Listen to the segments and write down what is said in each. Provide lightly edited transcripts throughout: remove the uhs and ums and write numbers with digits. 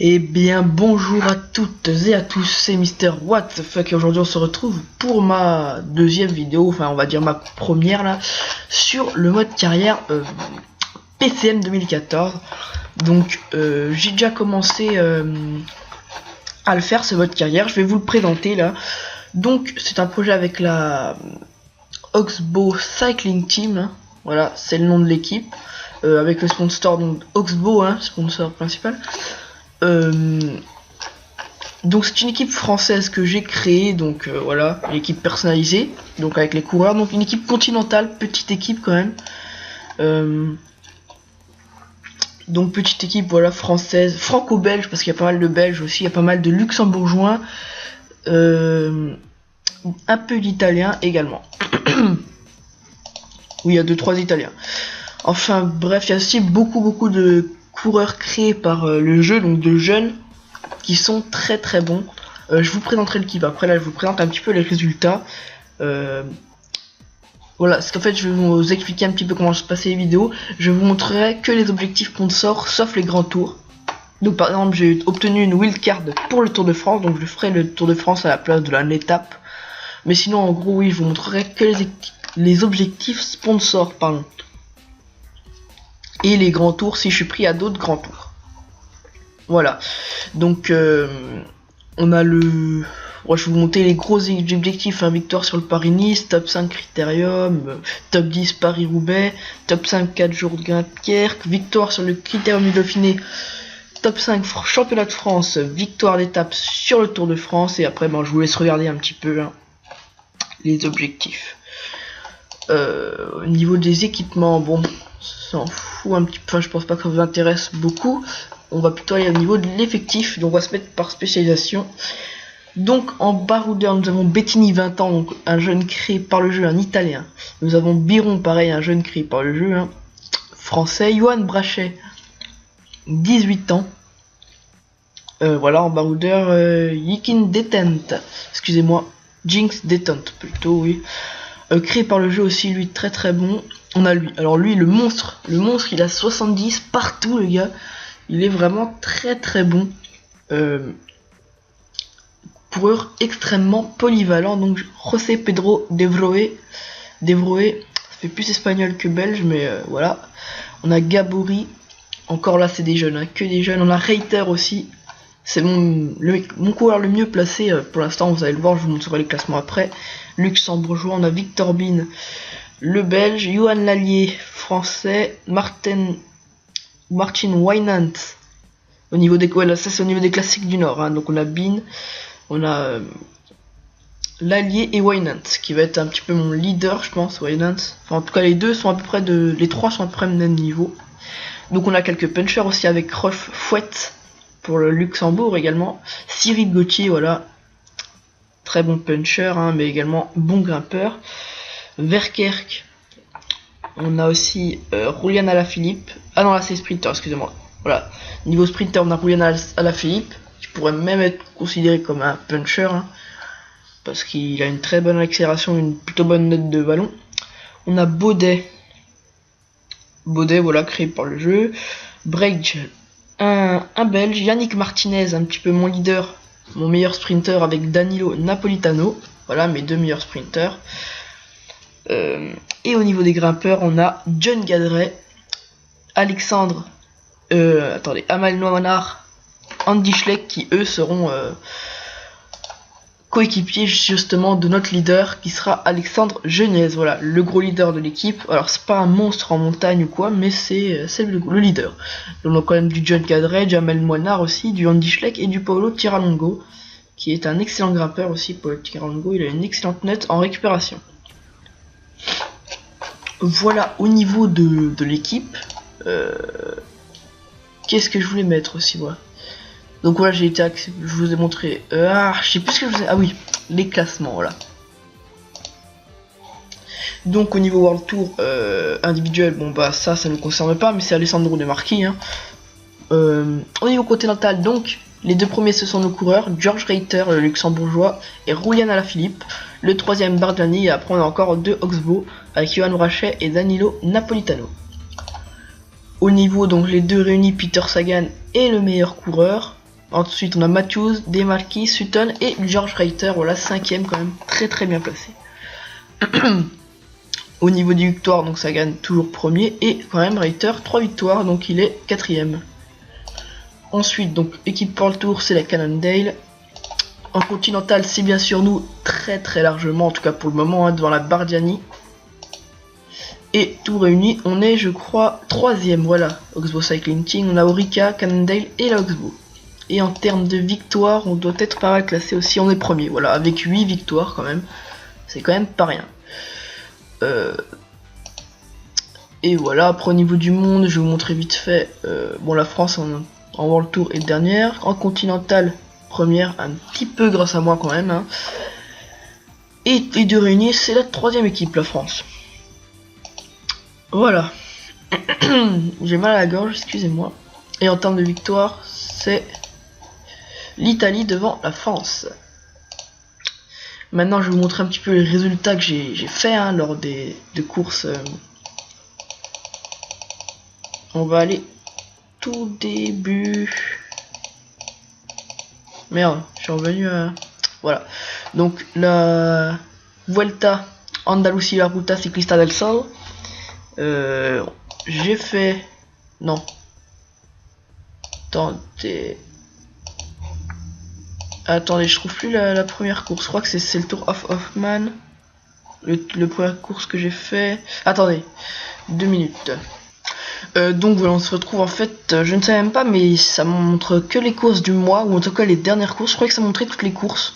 Eh bien bonjour à toutes et à tous, c'est Mister What the Fuck et aujourd'hui on se retrouve pour ma deuxième vidéo, enfin on va dire ma première là, sur le mode carrière PCM 2014. Donc j'ai déjà commencé à le faire ce mode carrière, je vais vous le présenter là. Donc c'est un projet avec la Oxbow Cycling Team, hein. Voilà c'est le nom de l'équipe, avec le sponsor donc Oxbow, hein, sponsor principal. Donc c'est une équipe française que j'ai créée, donc voilà, une équipe personnalisée, donc avec les coureurs, donc une équipe continentale, petite équipe quand même. Donc petite équipe, voilà, française, franco-belge, parce qu'il y a pas mal de belges aussi, il y a pas mal de luxembourgeois, un peu d'italiens également. Oui, il y a 2-3 italiens. Enfin bref, il y a aussi beaucoup de coureurs créés par le jeu, donc de jeunes qui sont très bons. Je vous présenterai l'équipe après, là je vous présente un petit peu les résultats. Voilà, parce qu'en fait je vais vous expliquer un petit peu comment se passer les vidéos. Je vous montrerai que les objectifs sponsors sauf les grands tours. Donc par exemple j'ai obtenu une wildcard pour le Tour de France, donc je ferai le Tour de France à la place de l'étape. Mais sinon en gros oui, je vous montrerai que les objectifs sponsors, pardon. Et les grands tours si je suis pris à d'autres grands tours. Voilà, donc on a le... Ouais, je vais vous montrer les gros objectifs, hein. Victoire sur le Paris-Nice, top 5 Critérium, top 10 Paris-Roubaix, top 5 4 jours de Dunkerque, victoire sur le Critérium du Dauphiné, top 5 Championnat de France, victoire d'étape sur le Tour de France, et après je vous laisse regarder un petit peu, hein, les objectifs. Au niveau des équipements, bon, s'en fout un petit peu, enfin je pense pas que ça vous intéresse beaucoup. On va plutôt aller au niveau de l'effectif, donc on va se mettre par spécialisation. Donc en baroudeur nous avons Bettini 20 ans, donc un jeune créé par le jeu, un italien. Nous avons Biron, pareil, un jeune créé par le jeu, hein, français. Johan Brachet 18 ans. Voilà, en baroudeur, Yikin Détente, excusez-moi, Jinx Détente plutôt, oui. Créé par le jeu aussi, lui très bon. On a lui, alors lui le monstre il a 70 partout le gars. Il est vraiment très bon. Coureur extrêmement polyvalent. Donc José Pedro Devroé, ça fait plus espagnol que belge, mais voilà. On a Gabori, encore là c'est des jeunes, hein, que des jeunes. On a Reiter aussi. C'est mon coureur le mieux placé pour l'instant, vous allez le voir, je vous montrerai les classements après. Luxembourgeois, on a Victor Bin, le belge, Johan Lallier, français, Martin Wynant, au niveau des, voilà, ça c'est au niveau des classiques du Nord, hein. Donc on a Bin, on a Lallier et Wynant, qui va être un petit peu mon leader, je pense. Wynant, enfin en tout cas les deux sont à peu près les trois sont à peu près au même niveau. Donc on a quelques punchers aussi avec Rolf Fouette pour le Luxembourg également. Cyril Gauthier, voilà, très bon puncher, hein, mais également bon grimpeur. Verkerk, on a aussi Julian Alaphilippe. Ah non, là c'est sprinter, excusez-moi. Voilà, niveau sprinter on a Julian Alaphilippe, qui pourrait même être considéré comme un puncher, hein, parce qu'il a une très bonne accélération, une plutôt bonne note de ballon. On a Baudet, voilà, créé par le jeu. Break, un belge. Yannick Martinez, un petit peu mon leader, mon meilleur sprinter, avec Danilo Napolitano, voilà mes deux meilleurs sprinters. Et au niveau des grimpeurs, on a John Gadret, Alexandre, Amal Noanar, Andy Schleck, qui eux seront coéquipiers justement de notre leader, qui sera Alexandre Genez, voilà, le gros leader de l'équipe. Alors c'est pas un monstre en montagne ou quoi, mais c'est le leader. Donc on a quand même du John Gadret, du Amal Noanar aussi, du Andy Schleck et du Paolo Tiralongo, qui est un excellent grimpeur aussi. Paolo Tiralongo, il a une excellente note en récupération. Voilà au niveau de l'équipe. Qu'est-ce que je voulais mettre aussi, moi? Donc voilà, j'ai été je vous ai montré. Je sais plus ce que je vous ai. Ah oui, les classements, voilà. Donc au niveau World Tour individuel, bon bah ça ne me concerne pas, mais c'est Alessandro De Marchi, hein. Au niveau continental, donc les deux premiers ce sont nos coureurs, George Reiter, le luxembourgeois, et Julian Alaphilippe. Le troisième Bardani, et après on a encore deux Oxbow avec Johan Brachet et Danilo Napolitano. Au niveau, donc les deux réunis, Peter Sagan est le meilleur coureur. Ensuite on a Matthews, Demarquis, Sutton et George Reiter, voilà 5ème quand même, très bien placé. Au niveau des victoires, donc ça gagne toujours premier, et quand même Reiter 3 victoires, donc il est 4ème. Ensuite donc équipe pour le tour, c'est la Cannondale. En continental, c'est bien sûr nous très largement, en tout cas pour le moment, hein, devant la Bardiani. Et tout réuni, on est je crois 3ème, voilà, Oxbow Cycling Team, on a Orica, Cannondale et la Oxbow. Et en termes de victoires, on doit être pas mal classé aussi, on est premier, voilà, avec 8 victoires quand même, c'est quand même pas rien. Et voilà, après au niveau du monde, je vais vous montrer vite fait, bon la France en World Tour est dernière, en continental première, un petit peu grâce à moi quand même, hein. Et les deux réunis, c'est la 3ème équipe, la France. Voilà. J'ai mal à la gorge, excusez-moi. Et en termes de victoire, c'est l'Italie devant la France. Maintenant, je vais vous montrer un petit peu les résultats que j'ai fait hein, lors des courses. On va aller tout début. Merde, je suis revenu à... Voilà. Donc, la Vuelta Andalucía Ruta Ciclista del Sol. J'ai fait... Non. Attendez, je trouve plus la première course. Je crois que c'est le Tour of Hoffman. Le première course que j'ai fait. Attendez, 2 minutes. Donc voilà, on se retrouve en fait, je ne sais même pas, mais ça montre que les courses du mois, ou en tout cas les dernières courses. Je croyais que ça montrait toutes les courses.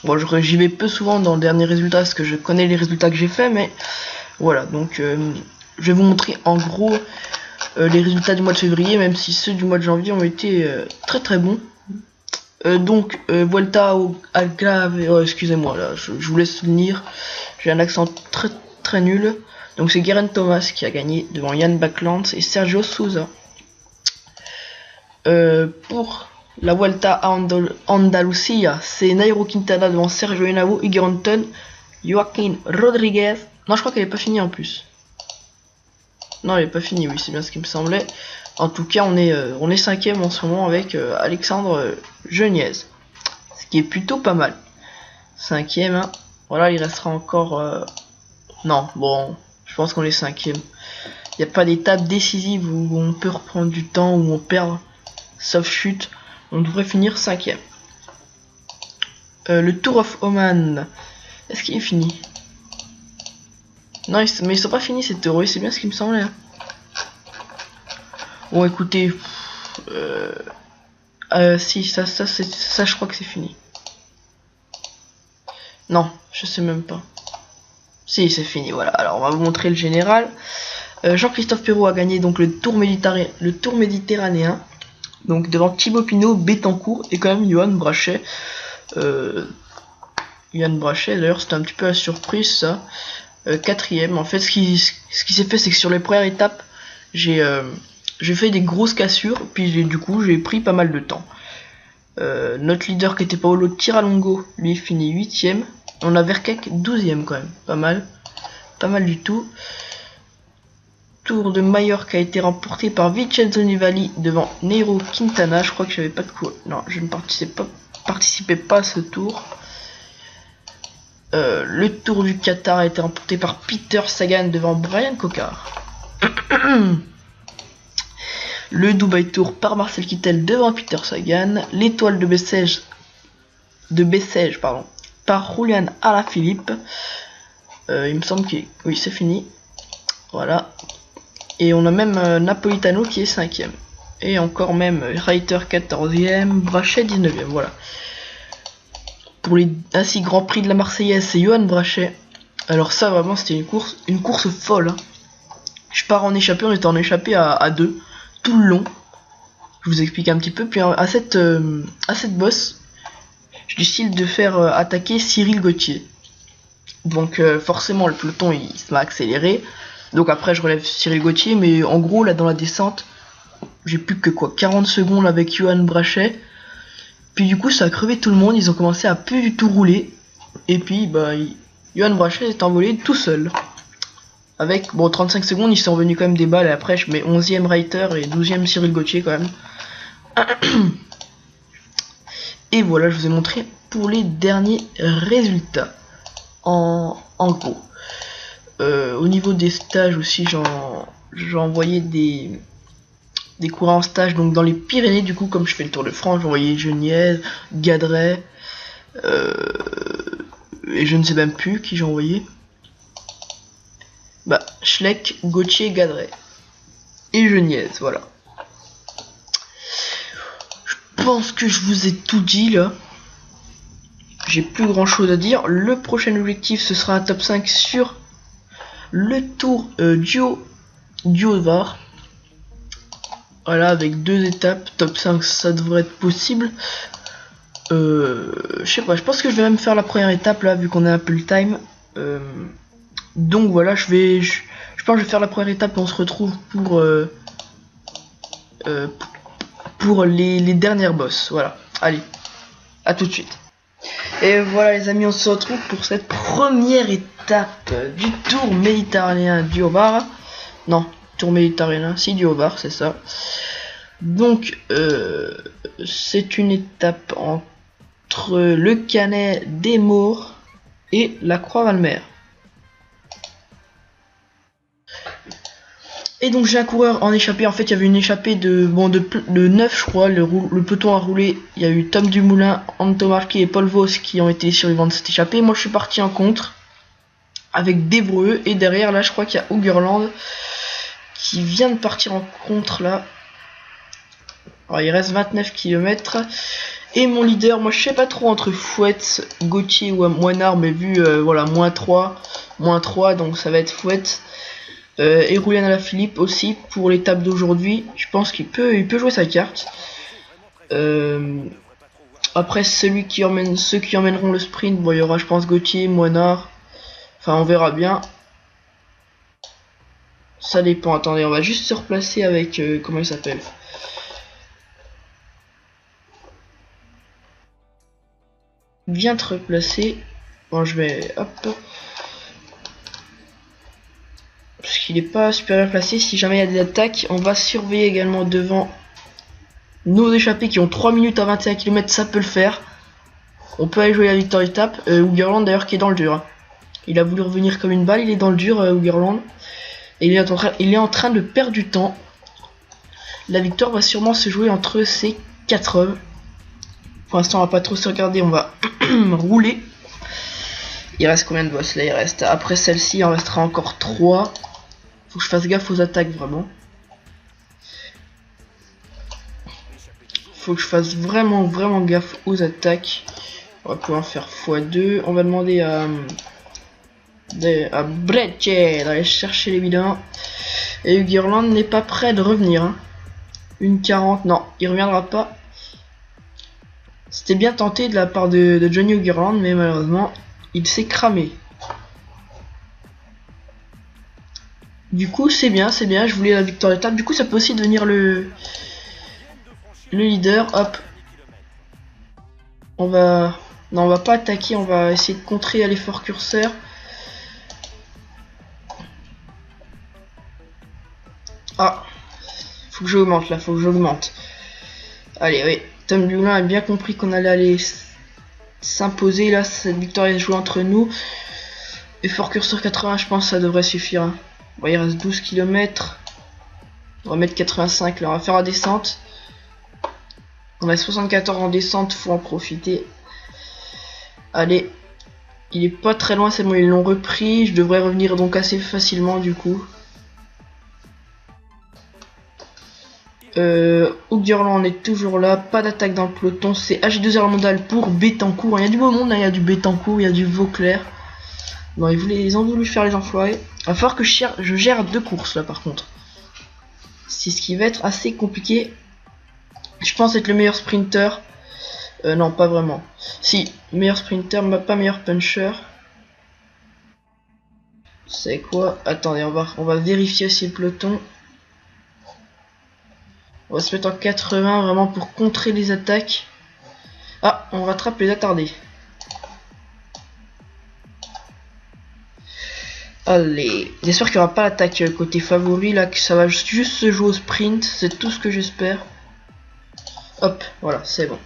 Bon, j'y vais peu souvent dans le dernier résultat parce que je connais les résultats que j'ai fait, mais voilà. Donc je vais vous montrer en gros les résultats du mois de février, même si ceux du mois de janvier ont été très bons. Donc Vuelta au Algarve, excusez-moi là, je vous laisse souvenir, j'ai un accent très nul. Donc c'est Geraint Thomas qui a gagné devant Jan Backlands et Sergio Souza. Pour la Vuelta à Andalucía, c'est Nairo Quintana devant Sergio Henao, Igor Anton, Joaquin Rodriguez. Non, je crois qu'elle n'est pas finie en plus. Non, elle n'est pas finie, oui, c'est bien ce qui me semblait. En tout cas, on est 5ème en ce moment avec Alexandre Geniez. Ce qui est plutôt pas mal. 5ème, hein. Voilà, il restera encore... Non, bon, je pense qu'on est 5ème. Il n'y a pas d'étape décisive où on peut reprendre du temps, où on perd, sauf chute. On devrait finir 5ème. Le Tour of Oman, est-ce qu'il est fini? Non, mais ils sont pas finis ces tours, oui, c'est bien ce qui me semblait. Hein. Bon, écoutez, si, ça, je crois que c'est fini. Non, je sais même pas. Si, c'est fini, voilà. Alors, on va vous montrer le général. Jean-Christophe Perrault a gagné donc le Tour méditerranéen. Donc, devant Thibaut Pinot, Bettencourt et quand même Johan Brachet. Johan Brachet, d'ailleurs, c'était un petit peu la surprise, ça. 4ème. En fait, ce qui s'est fait, c'est que sur les premières étapes, j'ai fait des grosses cassures, puis du coup, j'ai pris pas mal de temps. Notre leader qui était Paolo Tiralongo, lui, finit 8ème. On a Verkek 12ème quand même, pas mal du tout. Tour de Majorque a été remporté par Vincenzo Nibali devant Nairo Quintana. Je crois que j'avais pas de quoi. Non, je ne participais pas à ce tour. Le Tour du Qatar a été remporté par Peter Sagan devant Brian Cocard. Le Dubaï Tour par Marcel Kittel devant Peter Sagan. L'Étoile de Bessèges par Julian Alaphilippe. Il me semble que oui, c'est fini. Voilà. Et on a même Napolitano qui est 5ème. Et encore même Reiter 14ème, Brachet 19ème. Voilà. Pour les ainsi Grand Prix de la Marseillaise, c'est Johan Brachet. Alors ça vraiment c'était une course folle. Hein. Je pars en échappée, on était en échappée à 2 tout le long. Je vous explique un petit peu. Puis à cette bosse, je décide de faire attaquer Cyril Gauthier. Donc forcément le peloton il se m'a accéléré. Donc après je relève Cyril Gauthier, mais en gros là dans la descente, j'ai plus que 40 secondes avec Johan Brachet. Puis du coup ça a crevé tout le monde, ils ont commencé à plus du tout rouler. Et puis bah Johan Brachet est envolé tout seul. Avec bon 35 secondes, ils sont revenus quand même des balles et après je mets 11ème Reiter et 12ème Cyril Gauthier quand même. Et voilà, je vous ai montré pour les derniers résultats en gros. Au niveau des stages aussi, j'ai envoyé des coureurs en stage donc dans les Pyrénées, du coup comme je fais le Tour de France, j'ai envoyé Genièvre, Gadret, et je ne sais même plus qui j'ai envoyé. Bah, Schleck, Gauthier, Gadret et Genièvre, voilà. Je pense que je vous ai tout dit là. J'ai plus grand chose à dire. Le prochain objectif ce sera un top 5 sur le tour duo Var. Voilà, avec 2 étapes, top 5 ça devrait être possible. Je sais pas, je pense que je vais même faire la première étape là vu qu'on a un peu le time. Donc voilà, je pense que je vais faire la première étape et on se retrouve pour les dernières bosses. Voilà, allez, à tout de suite. Et voilà les amis, on se retrouve pour cette première étape du tour méditerranéen du Var. Non, tour méditerranéen, si du Var, c'est ça. Donc c'est une étape entre le Canet des Maures et la Croix-Valmer. Et donc j'ai un coureur en échappée. En fait il y avait une échappée de 9 je crois. Le peloton a roulé. Il y a eu Tom Dumoulin, Anto Marquet et Paul Vos qui ont été les survivants de cette échappée. Moi je suis parti en contre avec Devreux. Et derrière là je crois qu'il y a Ougerland qui vient de partir en contre là. Alors il reste 29 km. Et mon leader, moi je sais pas trop entre Fouette, Gauthier ou Moinard, mais vu voilà moins 3, donc ça va être Fouette. Et Roulian Alaphilippe aussi pour l'étape d'aujourd'hui. Je pense qu'il peut jouer sa carte. Après ceux qui emmèneront le sprint, bon il y aura je pense Gauthier, Moinard. Enfin on verra bien. Ça dépend. Attendez, on va juste se replacer avec comment il s'appelle. Viens te replacer. Bon je vais hop. Parce qu'il n'est pas super bien placé. Si jamais il y a des attaques, on va surveiller également devant nos échappés qui ont 3 minutes à 21 km, ça peut le faire. On peut aller jouer la victoire étape. Ougerland d'ailleurs qui est dans le dur. Il a voulu revenir comme une balle, il est dans le dur Ougerland. Et il est en train de perdre du temps. La victoire va sûrement se jouer entre ces 4 hommes. Pour l'instant on va pas trop se regarder, on va rouler. Il reste combien de bosses là? Il reste, après celle-ci, il en restera encore 3. Faut que je fasse gaffe aux attaques vraiment. Faut que je fasse vraiment gaffe aux attaques. On va pouvoir faire x2. On va demander à Brecce d'aller chercher les bidons. Et Ugerland n'est pas prêt de revenir. Hein. Une 40, non, il reviendra pas. C'était bien tenté de la part de Johnny Ugerland, mais malheureusement, il s'est cramé. Du coup, c'est bien, je voulais la victoire d'étape. Du coup, ça peut aussi devenir le leader. Hop. Non, on va pas attaquer, on va essayer de contrer à l'effort curseur. Ah, faut que j'augmente là, faut que j'augmente. Allez, oui. Tom Dumoulin a bien compris qu'on allait aller s'imposer là. Cette victoire est jouée entre nous. Effort curseur 80, je pense que ça devrait suffire. Hein. Bon, il reste 12 km. On va mettre 85 là, on va faire la descente. On a 74 en descente, faut en profiter. Allez, il est pas très loin, c'est bon, ils l'ont repris. Je devrais revenir donc assez facilement du coup. Ougerland est toujours là, pas d'attaque dans le peloton. C'est AG2R mondial pour Bettencourt. Il y a du beau monde, hein. Il y a du Bettencourt, il y a du Vauclair. Bon, ils ont voulu faire les enfoirés. Il va falloir que je gère 2 courses là par contre. C'est ce qui va être assez compliqué. Je pense être le meilleur sprinter. Non, pas vraiment. Si, meilleur sprinter, pas meilleur puncher. C'est quoi? Attendez, on va vérifier aussi le peloton. On va se mettre en 80 vraiment pour contrer les attaques. Ah, on rattrape les attardés. Allez, j'espère qu'il n'y aura pas l'attaque côté favori là, que ça va juste se jouer au sprint, c'est tout ce que j'espère. Hop, voilà, c'est bon.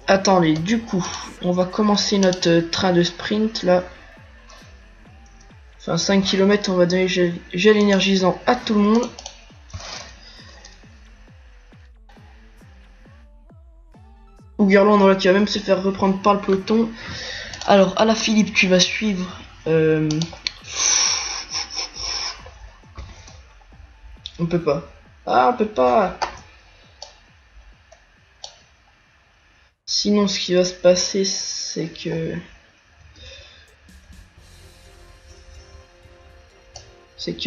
Attendez, du coup, on va commencer notre train de sprint là. Enfin, 5 km, on va donner gel énergisant à tout le monde. Ougarland, voilà, qui va même se faire reprendre par le peloton. Alors, Alaphilippe, tu vas suivre. On peut pas. Ah, on peut pas. Sinon, ce qui va se passer, c'est que...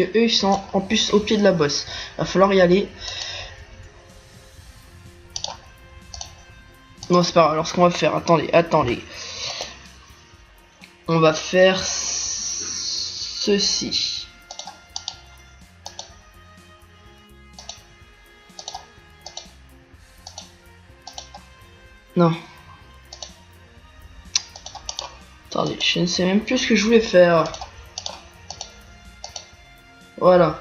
eux, ils sont en plus au pied de la bosse. Va falloir y aller. Non, c'est pas grave. Alors, ce qu'on va faire, attendez. On va faire ceci. Non. Attendez, je ne sais même plus ce que je voulais faire. Voilà.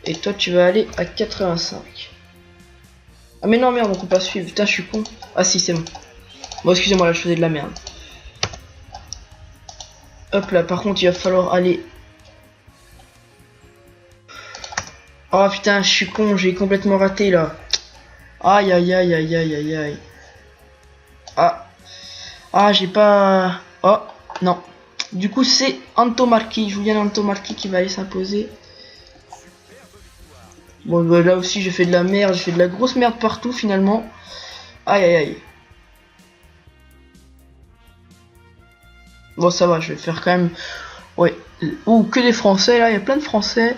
Et toi, tu vas aller à 85. Ah mais non, merde, on peut pas suivre. Putain, je suis con. Ah si, c'est bon. Bon, excusez-moi, là, je faisais de la merde. Hop là, par contre, il va falloir aller... Oh putain, je suis con, j'ai complètement raté, là. Aïe, aïe, aïe, aïe, aïe, aïe, aïe. Ah. Ah, j'ai pas... Oh, non. Du coup, c'est Antomarchi, Julian Antomarchi qui va aller s'imposer. Bon, bah, là aussi, j'ai fait de la merde, j'ai fait de la grosse merde partout, finalement. Aïe, aïe, aïe. Bon, ça va, je vais faire quand même... Ouais. Ou que des Français, là, il y a plein de Français.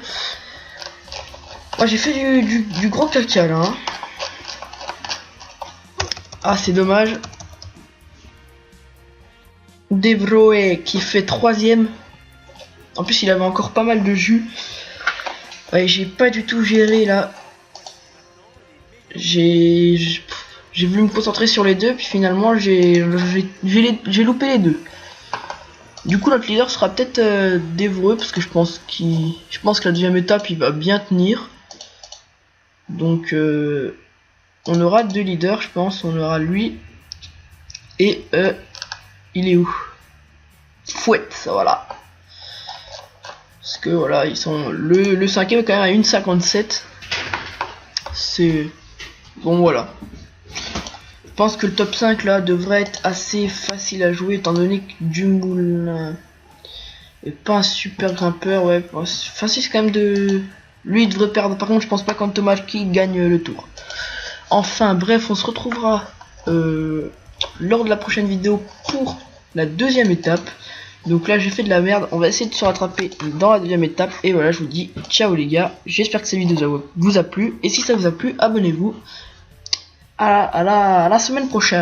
Moi, j'ai fait du gros caca, là. Hein. Ah, c'est dommage. De Vrooe qui fait 3ème. En plus, il avait encore pas mal de jus. Ouais, j'ai pas du tout géré, là. J'ai voulu me concentrer sur les deux, puis finalement, j'ai loupé les deux. Du coup, notre leader sera peut-être Devreux, parce que je pense que la deuxième étape, il va bien tenir. Donc, on aura 2 leaders, je pense. On aura lui et il est où? Fouette, voilà. Parce que voilà, ils sont le 5ème est quand même à 1,57. C'est bon, voilà. Je pense que le top 5 là devrait être assez facile à jouer, étant donné que Dumoulin est pas un super grimpeur. Ouais, facile quand même de... Lui il devrait perdre. Par contre, je pense pas qu'Antomarchi gagne le tour. Enfin bref, on se retrouvera lors de la prochaine vidéo pour la deuxième étape. Donc là j'ai fait de la merde, on va essayer de se rattraper dans la deuxième étape. Et voilà, je vous dis ciao les gars, j'espère que cette vidéo vous a plu. Et si ça vous a plu, abonnez-vous. À la semaine prochaine.